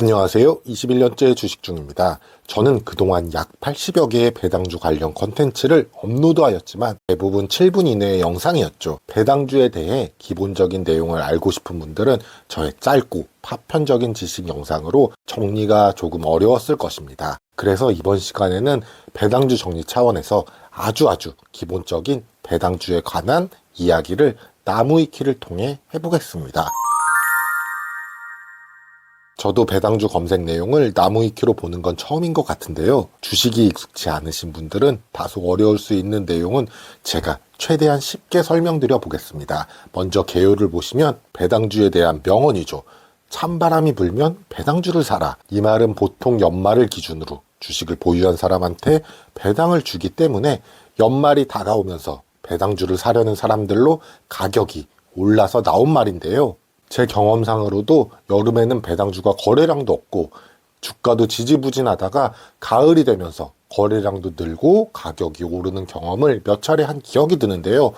안녕하세요. 21년째 주식중입니다. 저는 그동안 약 80여 개의 배당주 관련 컨텐츠를 업로드하였지만 대부분 7분 이내의 영상이었죠. 배당주에 대해 기본적인 내용을 알고 싶은 분들은 저의 짧고 파편적인 지식 영상으로 정리가 조금 어려웠을 것입니다. 그래서 이번 시간에는 배당주 정리 차원에서 아주 기본적인 배당주에 관한 이야기를 나무위키를 통해 해보겠습니다. 저도 배당주 검색 내용을 나무위키로 보는 건 처음인 것 같은데요. 주식이 익숙치 않으신 분들은 다소 어려울 수 있는 내용은 제가 최대한 쉽게 설명드려 보겠습니다. 먼저 개요를 보시면 배당주에 대한 명언이죠. 찬바람이 불면 배당주를 사라. 이 말은 보통 연말을 기준으로 주식을 보유한 사람한테 배당을 주기 때문에 연말이 다가오면서 배당주를 사려는 사람들로 가격이 올라서 나온 말인데요. 제 경험상으로도 여름에는 배당주가 거래량도 없고 주가도 지지부진하다가 가을이 되면서 거래량도 늘고 가격이 오르는 경험을 몇 차례 한 기억이 드는데요.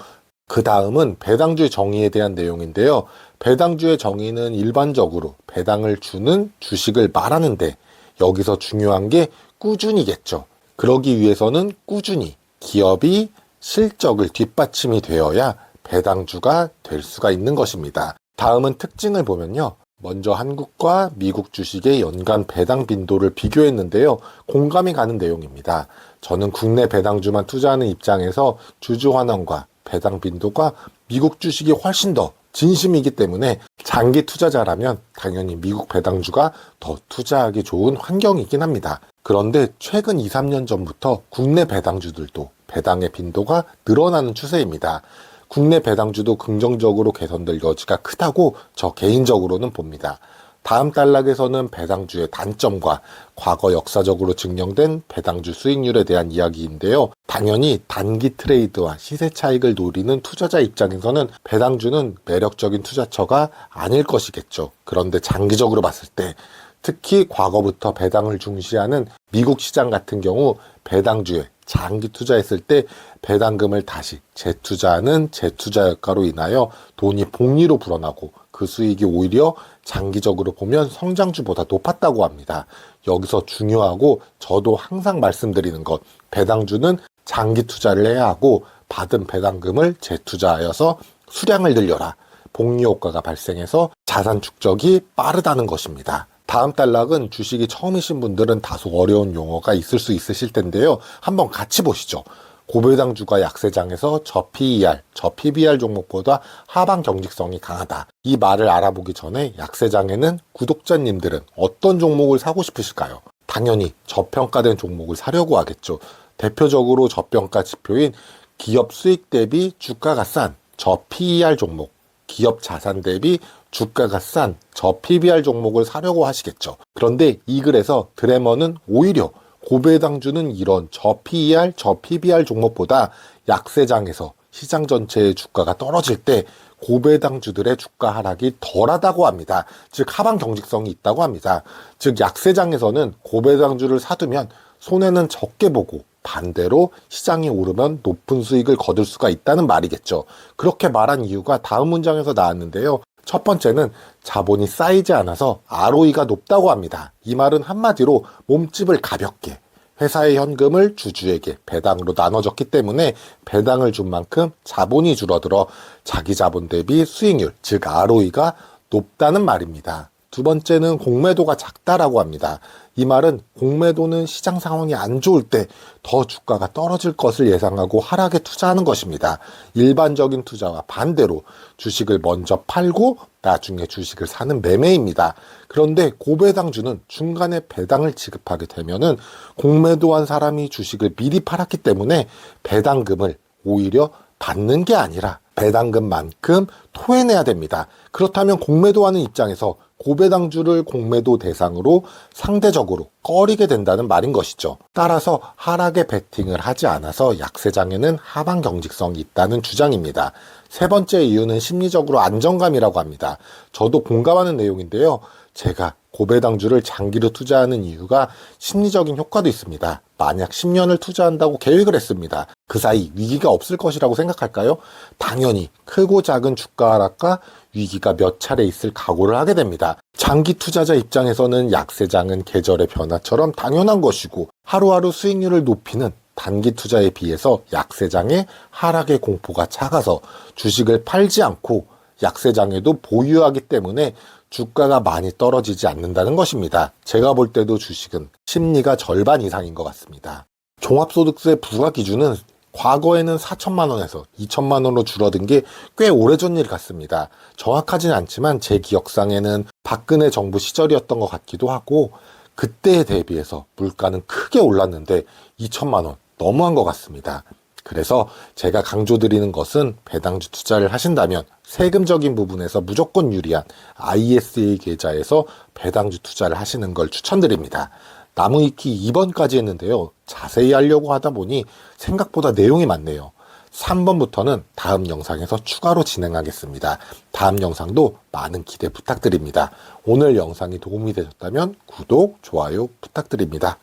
그 다음은 배당주의 정의에 대한 내용인데요. 배당주의 정의는 일반적으로 배당을 주는 주식을 말하는데 여기서 중요한 게 꾸준히겠죠. 그러기 위해서는 꾸준히 기업이 실적을 뒷받침이 되어야 배당주가 될 수가 있는 것입니다. 다음은 특징을 보면요. 먼저 한국과 미국 주식의 연간 배당 빈도를 비교했는데요. 공감이 가는 내용입니다. 저는 국내 배당주만 투자하는 입장에서 주주 환원과 배당 빈도가 미국 주식이 훨씬 더 진심이기 때문에 장기 투자자라면 당연히 미국 배당주가 더 투자하기 좋은 환경이긴 합니다. 그런데 최근 2, 3년 전부터 국내 배당주들도 배당의 빈도가 늘어나는 추세입니다. 국내 배당주도 긍정적으로 개선될 여지가 크다고 저 개인적으로는 봅니다. 다음 단락에서는 배당주의 단점과 과거 역사적으로 증명된 배당주 수익률에 대한 이야기인데요. 당연히 단기 트레이드와 시세 차익을 노리는 투자자 입장에서는 배당주는 매력적인 투자처가 아닐 것이겠죠. 그런데 장기적으로 봤을 때 특히 과거부터 배당을 중시하는 미국 시장 같은 경우 배당주에 장기 투자했을 때 배당금을 다시 재투자하는 재투자 효과로 인하여 돈이 복리로 불어나고 그 수익이 오히려 장기적으로 보면 성장주보다 높았다고 합니다. 여기서 중요하고 저도 항상 말씀드리는 것, 배당주는 장기 투자를 해야 하고 받은 배당금을 재투자하여서 수량을 늘려라. 복리 효과가 발생해서 자산 축적이 빠르다는 것입니다. 다음 단락은 주식이 처음이신 분들은 다소 어려운 용어가 있을 수 있으실 텐데요. 한번 같이 보시죠. 고배당주가 약세장에서 저 PER, 저 PBR 종목보다 하방 경직성이 강하다. 이 말을 알아보기 전에 약세장에는 구독자님들은 어떤 종목을 사고 싶으실까요? 당연히 저평가된 종목을 사려고 하겠죠. 대표적으로 저평가 지표인 기업 수익 대비 주가가 싼 저 PER 종목, 기업 자산 대비 주가가 싼 저 PBR 종목을 사려고 하시겠죠. 그런데 이 글에서 드래머는 오히려 고배당주는 이런 저 PER, 저 PBR 종목보다 약세장에서 시장 전체의 주가가 떨어질 때 고배당주들의 주가 하락이 덜하다고 합니다. 즉 하방 경직성이 있다고 합니다. 즉 약세장에서는 고배당주를 사두면 손해는 적게 보고 반대로 시장이 오르면 높은 수익을 거둘 수가 있다는 말이겠죠. 그렇게 말한 이유가 다음 문장에서 나왔는데요. 첫 번째는 자본이 쌓이지 않아서 ROE가 높다고 합니다. 이 말은 한마디로 몸집을 가볍게 회사의 현금을 주주에게 배당으로 나눠줬기 때문에 배당을 준 만큼 자본이 줄어들어 자기 자본 대비 수익률, 즉 ROE가 높다는 말입니다. 두 번째는 공매도가 작다라고 합니다. 이 말은 공매도는 시장 상황이 안 좋을 때 더 주가가 떨어질 것을 예상하고 하락에 투자하는 것입니다. 일반적인 투자와 반대로 주식을 먼저 팔고 나중에 주식을 사는 매매입니다. 그런데 고배당주는 중간에 배당을 지급하게 되면은 공매도한 사람이 주식을 미리 팔았기 때문에 배당금을 오히려 받는 게 아니라 배당금만큼 토해내야 됩니다. 그렇다면 공매도하는 입장에서 고배당주를 공매도 대상으로 상대적으로 꺼리게 된다는 말인 것이죠. 따라서 하락에 베팅을 하지 않아서 약세장에는 하방 경직성이 있다는 주장입니다. 세 번째 이유는 심리적으로 안정감이라고 합니다. 저도 공감하는 내용인데요. 제가 고배당주를 장기로 투자하는 이유가 심리적인 효과도 있습니다. 만약 10년을 투자한다고 계획을 했습니다. 그 사이 위기가 없을 것이라고 생각할까요? 당연히 크고 작은 주가 하락과 위기가 몇 차례 있을 각오를 하게 됩니다. 장기 투자자 입장에서는 약세장은 계절의 변화처럼 당연한 것이고, 하루하루 수익률을 높이는 단기 투자에 비해서 약세장의 하락의 공포가 작아서 주식을 팔지 않고 약세장에도 보유하기 때문에 주가가 많이 떨어지지 않는다는 것입니다. 제가 볼 때도 주식은 심리가 절반 이상인 것 같습니다. 종합소득세 부과 기준은 과거에는 4천만 원에서 2천만 원으로 줄어든 게 꽤 오래전 일 같습니다. 정확하진 않지만 제 기억상에는 박근혜 정부 시절이었던 것 같기도 하고, 그때에 대비해서 물가는 크게 올랐는데 2천만 원 너무한 것 같습니다. 그래서 제가 강조드리는 것은 배당주 투자를 하신다면 세금적인 부분에서 무조건 유리한 ISA 계좌에서 배당주 투자를 하시는 걸 추천드립니다. 나무위키 2번까지 했는데요. 자세히 하려고 하다 보니 생각보다 내용이 많네요. 3번부터는 다음 영상에서 추가로 진행하겠습니다. 다음 영상도 많은 기대 부탁드립니다. 오늘 영상이 도움이 되셨다면 구독, 좋아요 부탁드립니다.